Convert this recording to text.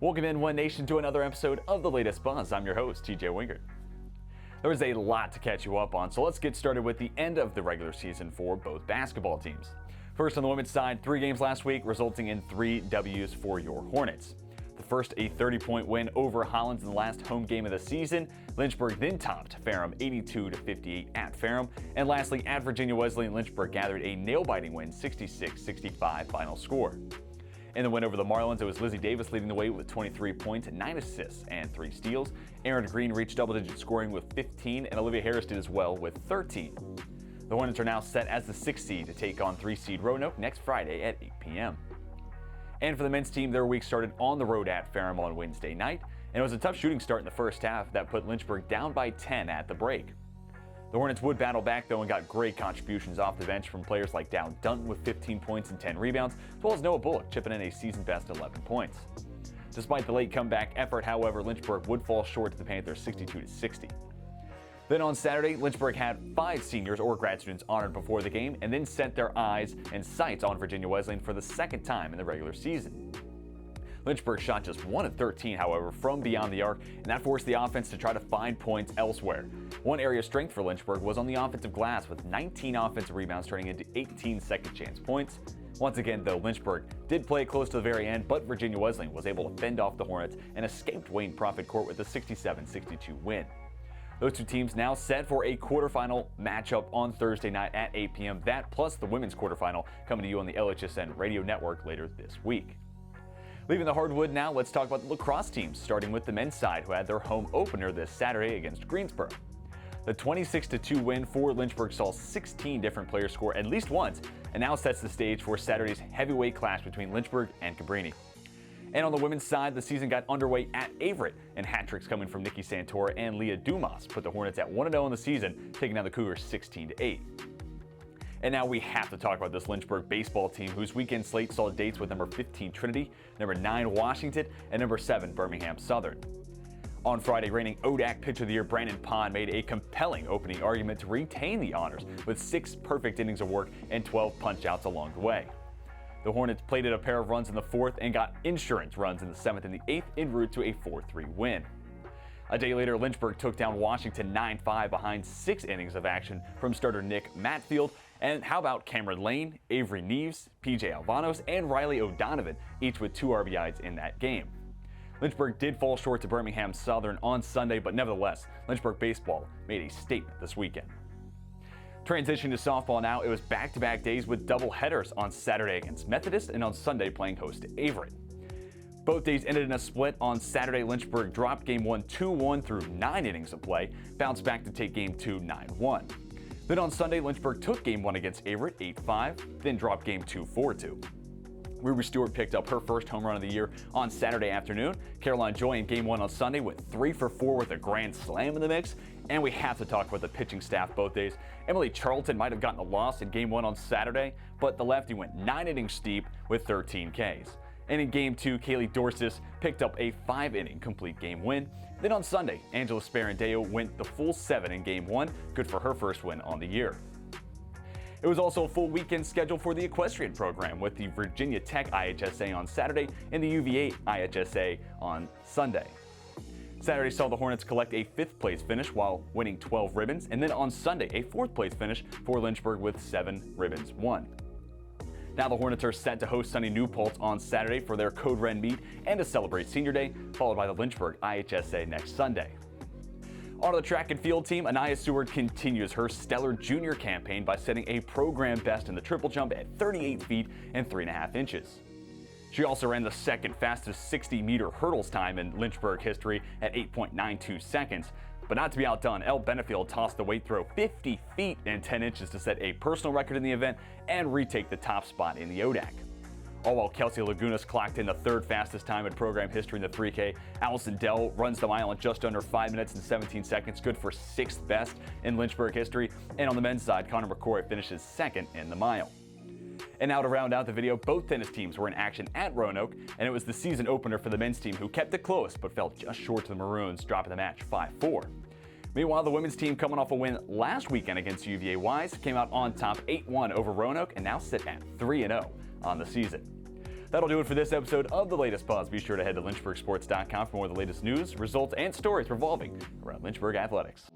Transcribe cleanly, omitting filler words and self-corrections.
Welcome in, One Nation, to another episode of The Latest Buzz. I'm your host, TJ Wingert. There was a lot to catch you up on, so let's get started with the end of the regular season for both basketball teams. First, on the women's side, 3 games last week, resulting in 3 W's for your Hornets. The first, a 30-point win over Hollins in the last home game of the season. Lynchburg then topped Ferrum 82-58 at Ferrum. And lastly, at Virginia Wesleyan, Lynchburg gathered a nail-biting win, 66-65 final score. In the win over the Marlins, it was Lizzie Davis leading the way with 23 points, 9 assists, and 3 steals. Aaron Green reached double-digit scoring with 15, and Olivia Harris did as well with 13. The Hornets are now set as the 6th seed to take on 3-seed Roanoke next Friday at 8 p.m. And for the men's team, their week started on the road at Ferrum on Wednesday night, and it was a tough shooting start in the first half that put Lynchburg down by 10 at the break. The Hornets would battle back, though, and got great contributions off the bench from players like Down Dunton with 15 points and 10 rebounds, as well as Noah Bullock chipping in a season-best 11 points. Despite the late comeback effort, however, Lynchburg would fall short to the Panthers 62-60. Then on Saturday, Lynchburg had 5 seniors or grad students honored before the game, and then set their eyes and sights on Virginia Wesleyan for the second time in the regular season. Lynchburg shot just 1 of 13, however, from beyond the arc, and that forced the offense to try to find points elsewhere. One area of strength for Lynchburg was on the offensive glass, with 19 offensive rebounds turning into 18 second-chance points. Once again, though, Lynchburg did play close to the very end, but Virginia Wesleyan was able to fend off the Hornets and escaped Wayne Profit Court with a 67-62 win. Those two teams now set for a quarterfinal matchup on Thursday night at 8 p.m. That plus the women's quarterfinal coming to you on the LHSN radio network later this week. Leaving the hardwood now, let's talk about the lacrosse teams, starting with the men's side, who had their home opener this Saturday against Greensboro. The 26-2 win for Lynchburg saw 16 different players score at least once, and now sets the stage for Saturday's heavyweight clash between Lynchburg and Cabrini. And on the women's side, the season got underway at Averett, and hat tricks coming from Nikki Santora and Leah Dumas put the Hornets at 1-0 in the season, taking down the Cougars 16-8. And now we have to talk about this Lynchburg baseball team, whose weekend slate saw dates with number 15 Trinity, number 9 Washington, and number 7 Birmingham Southern. On Friday, reigning ODAC Pitcher of the Year Brandon Pond made a compelling opening argument to retain the honors with 6 perfect innings of work and 12 punch-outs along the way. The Hornets plated a pair of runs in the 4th and got insurance runs in the 7th and the 8th en route to a 4-3 win. A day later, Lynchburg took down Washington 9-5 behind 6 innings of action from starter Nick Matfield. And how about Cameron Lane, Avery Neves, PJ Alvanos, and Riley O'Donovan, each with 2 RBIs in that game. Lynchburg did fall short to Birmingham Southern on Sunday, but nevertheless, Lynchburg baseball made a statement this weekend. Transition to softball now, it was back-to-back days with double headers on Saturday against Methodist and on Sunday playing host to Averett. Both days ended in a split. On Saturday, Lynchburg dropped Game 1 2-1 through 9 innings of play, bounced back to take Game 2 9-1. Then on Sunday, Lynchburg took Game 1 against Averett 8-5, then dropped Game 2 4-2. Ruby Stewart picked up her first home run of the year on Saturday afternoon. Caroline Joy in Game 1 on Sunday went 3 for 4 with a grand slam in the mix. And we have to talk about the pitching staff both days. Emily Charlton might have gotten a loss in Game 1 on Saturday, but the lefty went 9 innings deep with 13 Ks. And in Game 2, Kaylee Dorsis picked up a 5-inning complete game win. Then on Sunday, Angela Sparandeo went the full 7 in Game 1, good for her first win on the year. It was also a full weekend schedule for the equestrian program, with the Virginia Tech IHSA on Saturday and the UVA IHSA on Sunday. Saturday saw the Hornets collect a 5th place finish while winning 12 ribbons, and then on Sunday, a 4th place finish for Lynchburg with 7 ribbons won. Now the Hornets are set to host Sunny New Paltz on Saturday for their Code Red meet and to celebrate Senior Day, followed by the Lynchburg IHSA next Sunday. On the track and field team, Anaya Seward continues her stellar junior campaign by setting a program best in the triple jump at 38 feet and 3.5 inches. She also ran the second fastest 60-meter hurdles time in Lynchburg history at 8.92 seconds. But not to be outdone, Elle Benefield tossed the weight throw 50 feet and 10 inches to set a personal record in the event and retake the top spot in the ODAC. All while Kelsey Lagunas clocked in the 3rd fastest time in program history in the 3K, Allison Dell runs the mile in just under 5 minutes and 17 seconds, good for 6th best in Lynchburg history. And on the men's side, Connor McCoy finishes 2nd in the mile. And now to round out the video, both tennis teams were in action at Roanoke, and it was the season opener for the men's team, who kept it close but fell just short to the Maroons, dropping the match 5-4. Meanwhile, the women's team, coming off a win last weekend against UVA Wise, came out on top 8-1 over Roanoke and now sit at 3-0 on the season. That'll do it for this episode of The Latest Buzz. Be sure to head to lynchburgsports.com for more of the latest news, results, and stories revolving around Lynchburg athletics.